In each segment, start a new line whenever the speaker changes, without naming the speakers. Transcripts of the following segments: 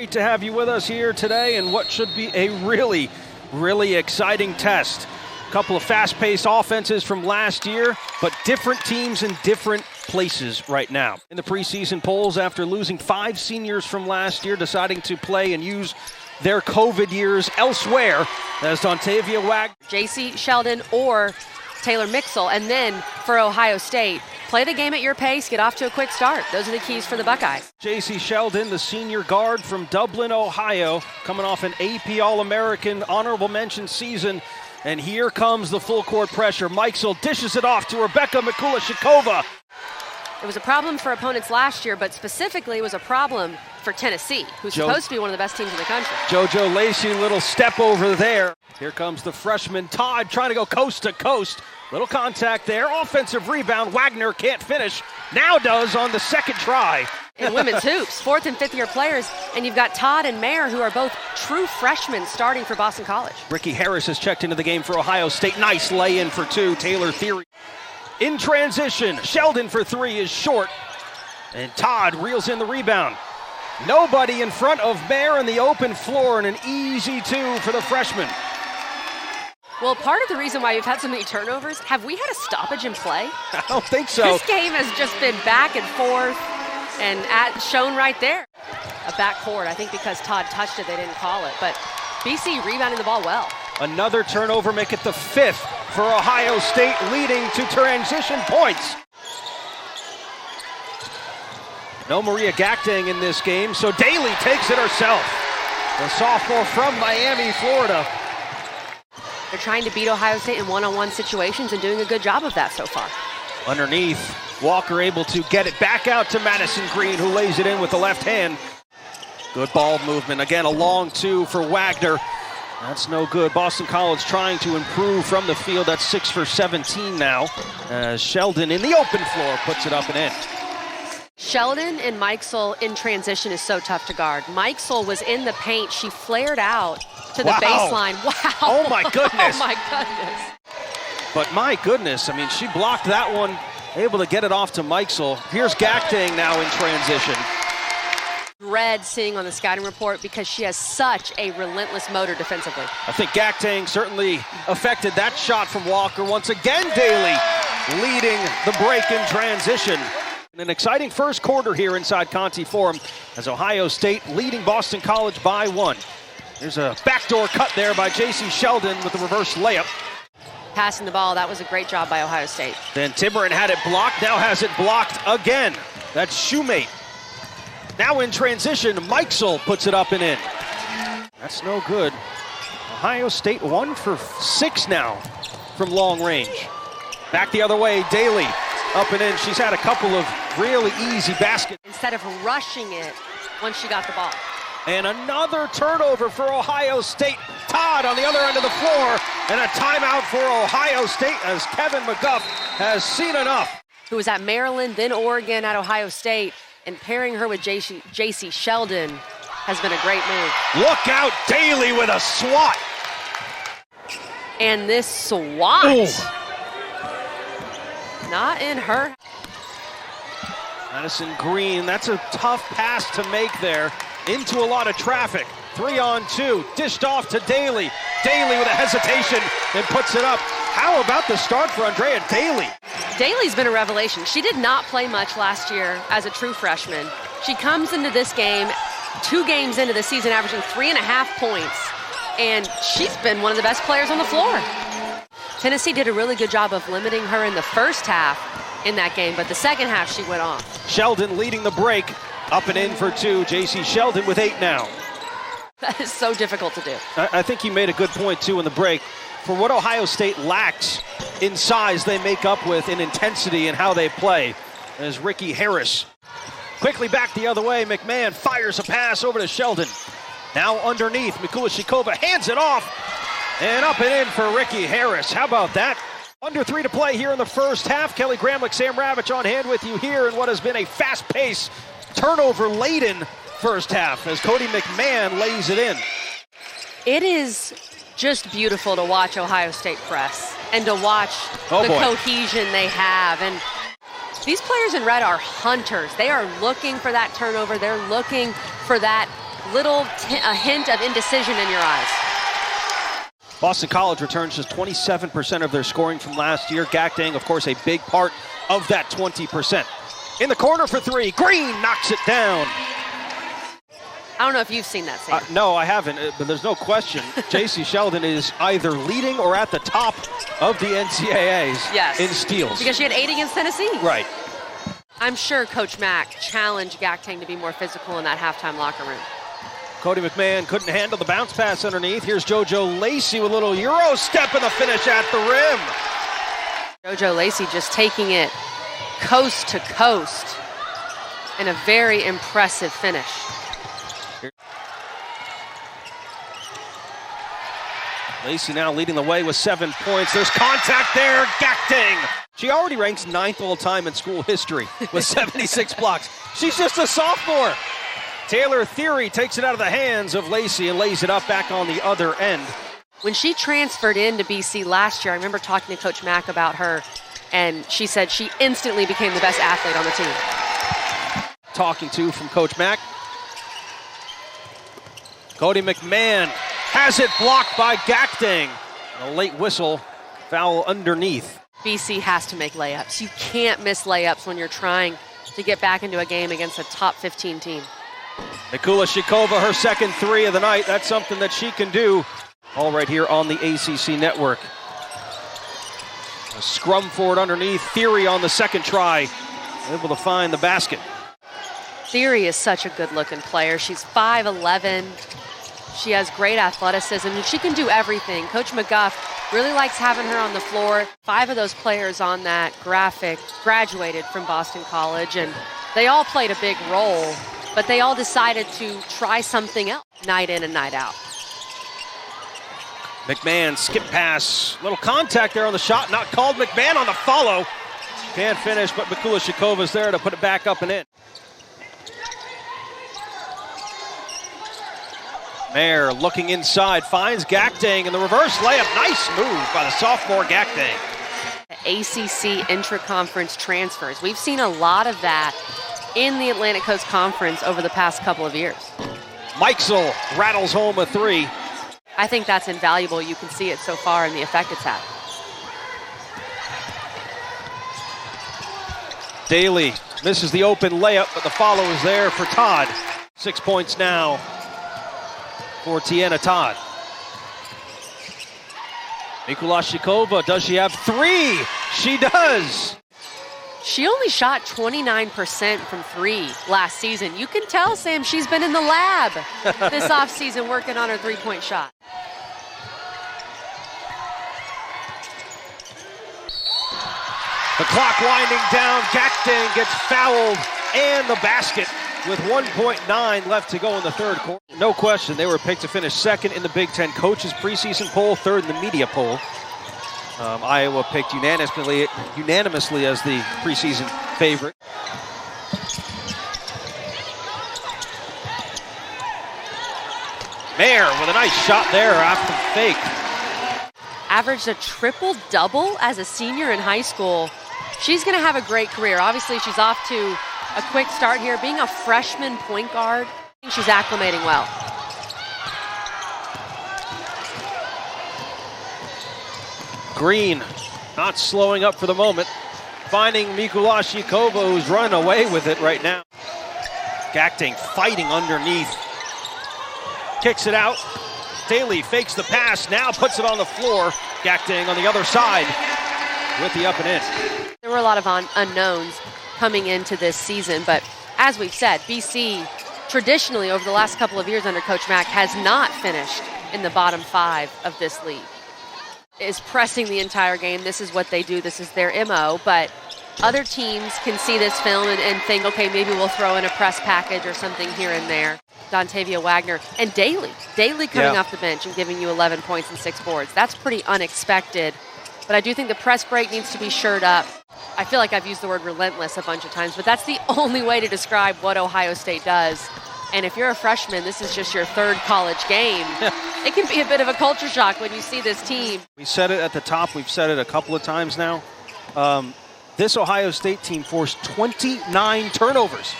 Great to have you with us here today in what should be a really exciting test. A couple of fast-paced offenses from last year, but different teams in different places right now. In the preseason polls, after losing 5 seniors from last year, deciding to play and use their COVID years elsewhere, as Dontavia Waggoner,
JC Sheldon or Taylor Mixel. And then for Ohio State, play the game at your pace, get off to a quick start. Those are the keys for the Buckeyes.
JC Sheldon, the senior guard from Dublin, Ohio, coming off an AP All-American honorable mention season. And here comes the full court pressure. Mixel dishes it off to Rebecca Mikulashikova.
It was a problem for opponents last year, but specifically it was a problem for Tennessee, who's supposed to be one of the best teams in the country.
JoJo Lacey, little step over there. Here comes the freshman Todd trying to go coast to coast. Little contact there. Offensive rebound. Waggoner can't finish. Now does on the second try.
In women's hoops, 4th and 5th year players, and you've got Todd and Mair, who are both true freshmen starting for Boston College.
Ricky Harris has checked into the game for Ohio State. Nice lay-in for 2. Taylor Theory. In transition, Sheldon for 3 is short, and Todd reels in the rebound. Nobody in front of Mair in the open floor, and an easy 2 for the freshman.
Well, part of the reason why we've had so many turnovers, have we had a stoppage in play?
I don't think so.
This game has just been back and forth, and shown right there. A backcourt, I think because Todd touched it, they didn't call it, but BC rebounding the ball well.
Another turnover, make it the 5th for Ohio State, leading to transition points. No Maria Gakdeng in this game, so Daly takes it herself. The sophomore from Miami, Florida.
They're trying to beat Ohio State in one-on-one situations and doing a good job of that so far.
Underneath, Walker able to get it back out to Madison Green, who lays it in with the left hand. Good ball movement. Again, a long 2 for Waggoner. That's no good. Boston College trying to improve from the field. That's 6 for 17 now. Sheldon in the open floor puts it up and in.
Sheldon and Mixel in transition is so tough to guard. Mixel was in the paint. She flared out to the baseline. Wow.
Oh, my goodness.
Oh, my goodness.
But my goodness, I mean, she blocked that one, able to get it off to Mixel. Here's Gakdeng now in transition.
Dread seeing on the scouting report because she has such a relentless motor defensively.
I think Gakdeng certainly affected that shot from Walker. Once again, Daly leading the break in transition. An exciting first quarter here inside Conti Forum as Ohio State leading Boston College by 1. There's a backdoor cut there by JC Sheldon with the reverse layup.
Passing the ball, that was a great job by Ohio State.
Then Tiburon had it blocked, now has it blocked again. That's Shoemate. Now in transition, Mixel puts it up and in. That's no good. Ohio State 1 for 6 now from long range. Back the other way, Daly up and in. She's had a couple of really easy baskets.
Instead of rushing it once she got the ball.
And another turnover for Ohio State. Todd on the other end of the floor, and a timeout for Ohio State as Kevin McGuff has seen enough.
Who was at Maryland, then Oregon, at Ohio State, and pairing her with JC Sheldon has been a great move.
Look out, Daly with a swat.
And this swat,
ooh,
not in her.
Madison Green, that's a tough pass to make there. Into a lot of traffic. 3-on-2, dished off to Daly. Daly with a hesitation and puts it up. How about the start for Andrea Daly?
Daly's been a revelation. She did not play much last year as a true freshman. She comes into this game, 2 games into the season, averaging 3.5 points. And she's been one of the best players on the floor. Tennessee did a really good job of limiting her in the first half in that game, but the second half she went off.
Sheldon leading the break. Up and in for 2. JC Sheldon with 8 now.
That is so difficult to do.
I think you made a good point, too, in the break. For what Ohio State lacks in size, they make up with in intensity and how they play. As Ricky Harris quickly back the other way. McMahon fires a pass over to Sheldon. Now underneath, Mikulashikova hands it off. And up and in for Ricky Harris. How about that? Under 3 to play here in the first half. Kelly Gramlich, Sam Ravitch on hand with you here in what has been a fast-paced, turnover-laden first half as Cody McMahon lays it in.
It is just beautiful to watch Ohio State press and to watch cohesion they have. And these players in red are hunters. They are looking for that turnover. They're looking for that a hint of indecision in your eyes.
Boston College returns just 27% of their scoring from last year. Gakdeng, of course, a big part of that 20%. In the corner for three, Green knocks it down.
I don't know if you've seen that, Sam.
No, I haven't, but there's no question. J.C. Sheldon is either leading or at the top of the NCAAs in steals.
Because she had 8 against Tennessee.
Right.
I'm sure Coach Mack challenged Gakdeng to be more physical in that halftime locker room.
Cody McMahon couldn't handle the bounce pass underneath. Here's JoJo Lacey with a little Euro step in the finish at the rim.
JoJo Lacey just taking it coast to coast in a very impressive finish.
Lacey now leading the way with 7 points. There's contact there, Gakdeng. She already ranks 9th all time in school history with 76 blocks. She's just a sophomore. Taylor Theory takes it out of the hands of Lacey and lays it up back on the other end.
When she transferred into BC last year, I remember talking to Coach Mack about her, and she said she instantly became the best athlete on the team.
Talking to from Coach Mack. Cody McMahon has it blocked by Gakdeng. A late whistle, foul underneath.
BC has to make layups. You can't miss layups when you're trying to get back into a game against a top 15 team.
Mikula Shikova, her second 3 of the night. That's something that she can do. All right here on the ACC network. A scrum forward underneath. Theory on the second try. Able to find the basket.
Theory is such a good-looking player. She's 5'11". She has great athleticism, and she can do everything. Coach McGuff really likes having her on the floor. 5 of those players on that graphic graduated from Boston College, and they all played a big role, but they all decided to try something else night in and night out.
McMahon, skip pass. Little contact there on the shot, not called. McMahon on the follow. Can't finish, but Mikula Shikova's there to put it back up and in. Mair looking inside, finds Gakdeng in the reverse layup. Nice move by the sophomore Gakdeng.
ACC intra-conference transfers. We've seen a lot of that in the Atlantic Coast Conference over the past couple of years.
Mikesell rattles home a 3.
I think that's invaluable. You can see it so far in the effect it's had.
Daly misses the open layup, but the follow is there for Todd. 6 points now for Tiana Todd. Mikula Shikova, does she have 3? She does.
She only shot 29% from 3 last season. You can tell, Sam, she's been in the lab this offseason working on her 3-point shot.
The clock winding down. Gakdeng gets fouled and the basket with 1.9 left to go in the third quarter. No question, they were picked to finish second in the Big Ten coaches preseason poll, third in the media poll. Iowa picked unanimously as the preseason favorite. Mair with a nice shot there after the fake.
Averaged a triple-double as a senior in high school. She's going to have a great career. Obviously, she's off to a quick start here. Being a freshman point guard, she's acclimating well.
Green not slowing up for the moment. Finding Mikula Shikova, who's running away with it right now. Gakdeng fighting underneath. Kicks it out. Daly fakes the pass, now puts it on the floor. Gakdeng on the other side with the up and in.
There were a lot of unknowns coming into this season, but as we've said, BC traditionally over the last couple of years under Coach Mack has not finished in the bottom 5 of this league. Is pressing the entire game. This is what they do. This is their MO, but other teams can see this film and think, okay, maybe we'll throw in a press package or something here and there. Dontavia Waggoner and Daly coming off the bench and giving you 11 points and 6 boards. That's pretty unexpected, but I do think the press break needs to be shored up. I feel like I've used the word relentless a bunch of times, but that's the only way to describe what Ohio State does. And if you're a freshman, this is just your 3rd college game. It can be a bit of a culture shock when you see this team.
We said it at the top. We've said it a couple of times now. This Ohio State team forced 29 turnovers.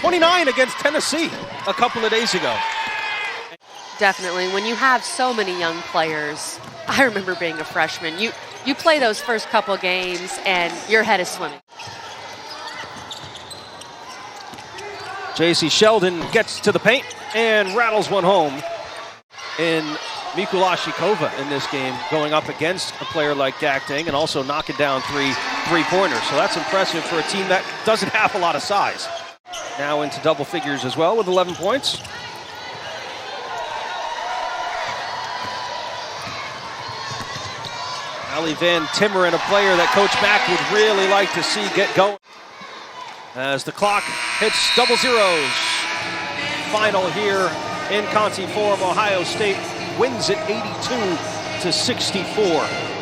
29 against Tennessee a couple of days ago.
Definitely. When you have so many young players, I remember being a freshman. You play those first couple games and your head is swimming.
J.C. Sheldon gets to the paint and rattles one home. In Mikulashikova in this game, going up against a player like Gakdeng and also knocking down three-pointers. So that's impressive for a team that doesn't have a lot of size. Now into double figures as well with 11 points. Ali Van Timmeren, a player that Coach Mack would really like to see get going. As the clock hits double zeros. Final here in Conti Forum. Ohio State wins it 82-64.